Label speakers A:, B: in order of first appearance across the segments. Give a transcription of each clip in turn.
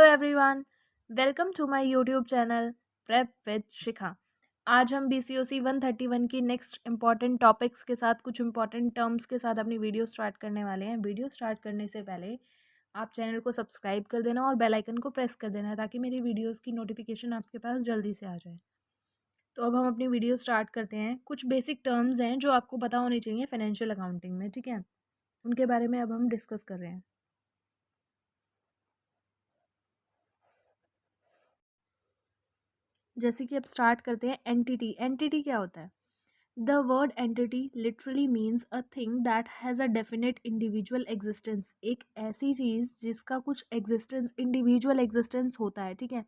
A: Everyone, welcome to my YouTube channel prep with Shikha. आज हम BCOC 131 की नेक्स्ट इंपॉर्टेंट टॉपिक्स के साथ कुछ इंपॉर्टेंट टर्म्स के साथ अपनी वीडियो स्टार्ट करने वाले हैं। वीडियो स्टार्ट करने से पहले आप चैनल को सब्सक्राइब कर देना और बेल आइकन को प्रेस कर देना ताकि मेरी वीडियोस की नोटिफिकेशन आपके पास जल्दी से आ जाए। तो अब हम अपनी वीडियो स्टार्ट करते हैं। कुछ बेसिक टर्म्स हैं जो आपको पता होनी चाहिए फाइनेंशियल अकाउंटिंग में, ठीक है। उनके बारे में अब हम डिस्कस कर रहे हैं। जैसे कि अब स्टार्ट करते हैं। एंटिटी। एंटिटी क्या होता है? The word entity literally means a thing that has a definite individual existence. एक ऐसी चीज़ जिसका कुछ एग्जिस्टेंस, इंडिविजुअल एग्जिस्टेंस होता है, ठीक है।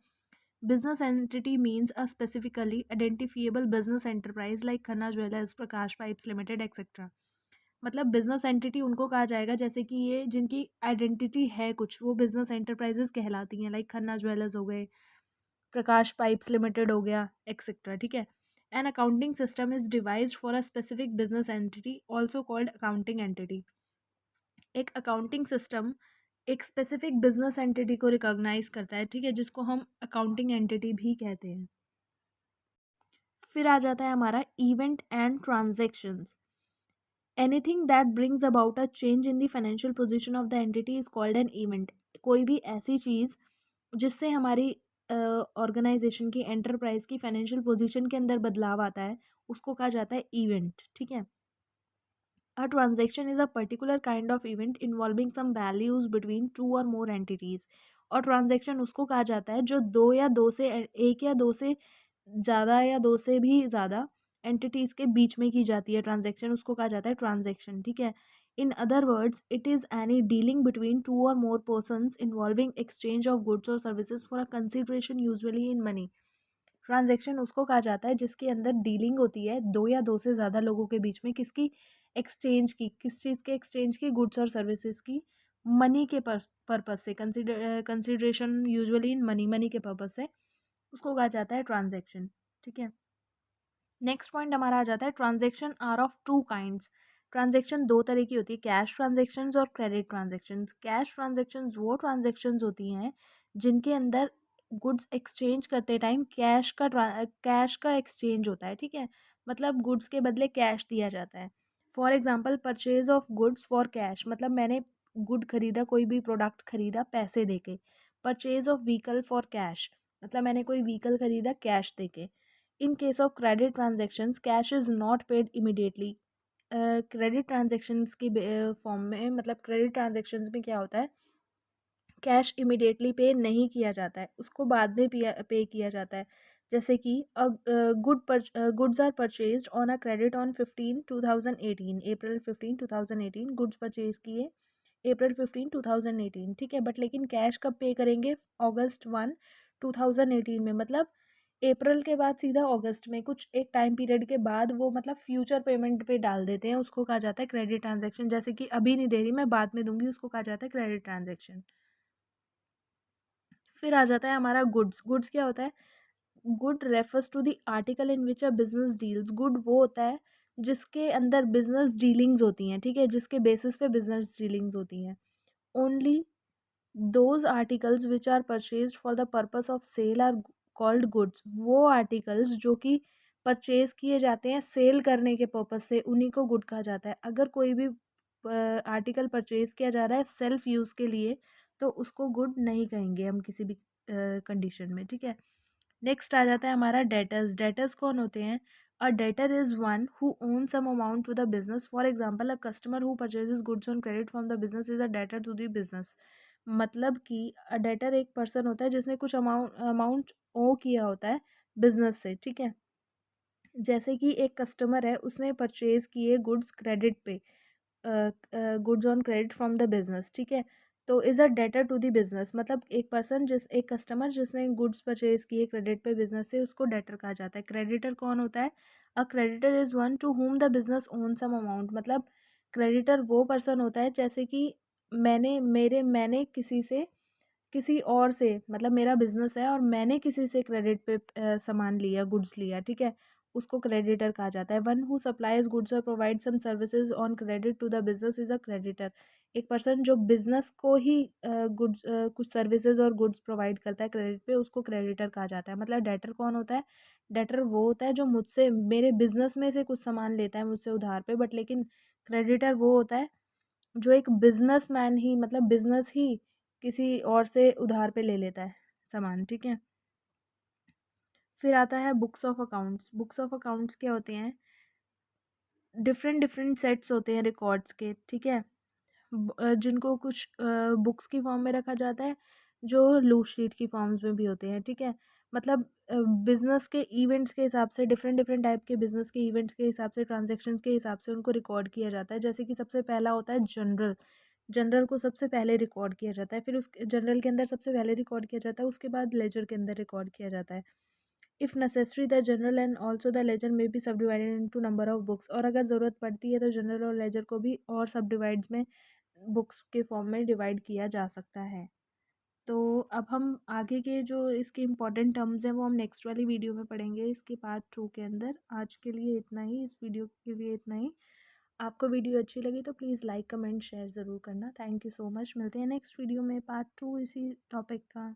A: बिजनेस एंटिटी मीन्स अ specifically identifiable business enterprise like Khanna jewellers, प्रकाश पाइप्स लिमिटेड एक्सेट्रा। मतलब बिजनेस एंटिटी उनको कहा जाएगा जैसे कि ये जिनकी आइडेंटिटी है कुछ, वो बिजनेस एंटरप्राइजेस कहलाती हैं, लाइक खन्ना ज्वेलर्स हो गए, प्रकाश पाइप्स लिमिटेड हो गया, एक्सेट्रा, ठीक है। An accounting system is devised for a specific business entity also called accounting entity. एक अकाउंटिंग सिस्टम एक स्पेसिफिक बिजनेस एंटिटी को रिकॉग्नाइज करता है, ठीक है, जिसको हम अकाउंटिंग एंटिटी भी कहते हैं। फिर आ जाता है हमारा event and transactions. Anything that brings about a change in the financial position of the entity is called an event. कोई भी ऐसी चीज़ जिससे हमारी ऑर्गेनाइजेशन की, एंटरप्राइज की फाइनेंशियल पोजीशन के अंदर बदलाव आता है, उसको कहा जाता है इवेंट, ठीक है। A transaction is a particular kind of event involving some values between two और मोर एंटिटीज। और ट्रांजेक्शन उसको कहा जाता है जो दो या दो से, एक या दो से ज़्यादा या दो से भी ज़्यादा एंटिटीज़ के बीच में की जाती है। ट्रांजेक्शन उसको कहा जाता है ट्रांजेक्शन, ठीक है। In other words it is any dealing between two और more persons involving exchange of goods और services for a consideration usually in money. Transaction उसको कहा जाता है जिसके अंदर डीलिंग होती है दो या दो से ज़्यादा लोगों के बीच में, किसकी? एक्सचेंज की। किस चीज़ के एक्सचेंज की? गुड्स और सर्विसेज की, मनी के पर्पज से, consideration usually in money, money के पर्पज से, उसको कहा जाता है ट्रांजैक्शन, ठीक है। नेक्स्ट पॉइंट हमारा आ जाता है transaction are of two kinds. Transaction दो तरह की होती है, कैश ट्रांजेक्शन्स और क्रेडिट ट्रांजेक्शन्स। कैश ट्रांजेक्शन्स वो ट्रांजेक्शन्स होती हैं जिनके अंदर गुड्स एक्सचेंज करते टाइम कैश का एक्सचेंज होता है, ठीक है। मतलब गुड्स के बदले कैश दिया जाता है। For example purchase of goods for cash, मतलब मैंने गुड खरीदा, कोई भी प्रोडक्ट खरीदा पैसे देके। Purchase of vehicle for cash, मतलब मैंने कोई व्हीकल खरीदा कैश देके। In case of credit transactions cash is not paid immediately. Credit transactions की फॉर्म में, मतलब क्रेडिट ट्रांजेक्शन्स में क्या होता है, कैश इमिडिएटली पे नहीं किया जाता है, उसको बाद में पे किया जाता है। जैसे कि goods are purchased on a credit on 15/2018, April 15/2018 goods purchase किए अप्रैल 15/2018, ठीक है। बट लेकिन कैश कब पे करेंगे? August 1, 2018 में। मतलब अप्रैल के बाद सीधा अगस्त में, कुछ एक टाइम पीरियड के बाद वो मतलब फ्यूचर पेमेंट पे डाल देते हैं, उसको कहा जाता है क्रेडिट ट्रांजेक्शन। जैसे कि अभी नहीं दे रही मैं, बाद में दूंगी, उसको कहा जाता है क्रेडिट ट्रांजेक्शन। फिर आ जाता है हमारा गुड्स। गुड्स क्या होता है? Good refers to the article in which a business deals. Good वो होता है जिसके अंदर बिजनेस डीलिंग्स होती हैं, ठीक है, जिसके बेसिस पे बिजनेस डीलिंग्स होती हैं। Only those articles which are purchase for the purpose of sale are called goods. वो आर्टिकल्स जो कि परचेज किए जाते हैं सेल करने के पर्पस से, उन्हीं को गुड कहा जाता है। अगर कोई भी आर्टिकल परचेज किया जा रहा है सेल्फ यूज़ के लिए, तो उसको गुड नहीं कहेंगे हम किसी भी कंडीशन में, ठीक है। नेक्स्ट आ जाता है हमारा डेटर्स। डेटर्स कौन होते हैं? A debtor is one who owe some amount to the business. For example a customer who purchases goods on credit from the business is a debtor to the business. मतलब कि अ debtor एक person होता है जिसने कुछ amount ओ किया होता है बिजनेस से, ठीक है। जैसे कि एक कस्टमर है, उसने परचेज किए गुड्स क्रेडिट पे, goods on credit from the business, ठीक है। तो is a debtor to the business. मतलब एक कस्टमर जिसने गुड्स परचेज किए क्रेडिट पे बिजनेस से, उसको डेटर कहा जाता है। क्रेडिटर कौन होता है? A creditor is one to whom the business owe some amount. मतलब क्रेडिटर वो पर्सन होता है जैसे कि मैंने किसी से, किसी और से, मतलब मेरा बिजनेस है और मैंने किसी से क्रेडिट पे सामान लिया, गुड्स लिया, ठीक है। उसको क्रेडिटर कहा जाता है। वन हु सप्लाइज गुड्स और provide some services on credit to the business is a creditor. एक पर्सन जो बिजनेस को ही गुड्स कुछ सर्विसेज और गुड्स प्रोवाइड करता है क्रेडिट पे, उसको क्रेडिटर कहा जाता है। मतलब डेटर कौन होता है? डेटर वो होता है जो मुझसे मेरे बिजनेस में से कुछ सामान लेता है मुझसे उधार पे, बट लेकिन क्रेडिटर वो होता है जो एक बिजनेसमैन ही, मतलब बिजनेस ही किसी और से उधार पे ले लेता है सामान, ठीक है। फिर आता है books of accounts. Books of accounts क्या होते हैं? डिफरेंट डिफरेंट सेट्स होते हैं रिकॉर्ड्स के, ठीक है। जिनको कुछ बुक्स की फॉर्म में रखा जाता है, जो लूज शीट की फॉर्म्स में भी होते हैं, ठीक है। मतलब बिजनेस के इवेंट्स के हिसाब से, डिफरेंट डिफरेंट टाइप के बिजनेस के इवेंट्स के हिसाब से, ट्रांजेक्शन्स के हिसाब से उनको रिकॉर्ड किया जाता है। जैसे कि सबसे पहला होता है जनरल। जनरल को सबसे पहले रिकॉर्ड किया जाता है, फिर उस जनरल के अंदर सबसे पहले रिकॉर्ड किया जाता है, उसके बाद लेजर के अंदर रिकॉर्ड किया जाता है। If necessary the journal and also the ledger may be subdivided into number of books. और अगर ज़रूरत पड़ती है तो जनरल और लेजर को भी और सब डिवाइड्स में, बुक्स के फॉर्म में डिवाइड किया जा सकता है। तो अब हम आगे के जो इसके इम्पोर्टेंट टर्म्स हैं वो हम नेक्स्ट वाली वीडियो में पढ़ेंगे, इसके पार्ट 2 के अंदर। आज के लिए इतना ही, इस वीडियो के लिए इतना ही। आपको वीडियो अच्छी लगी तो प्लीज़ लाइक कमेंट शेयर ज़रूर करना। Thank you so much. मिलते हैं नेक्स्ट वीडियो में पार्ट 2 इसी टॉपिक का।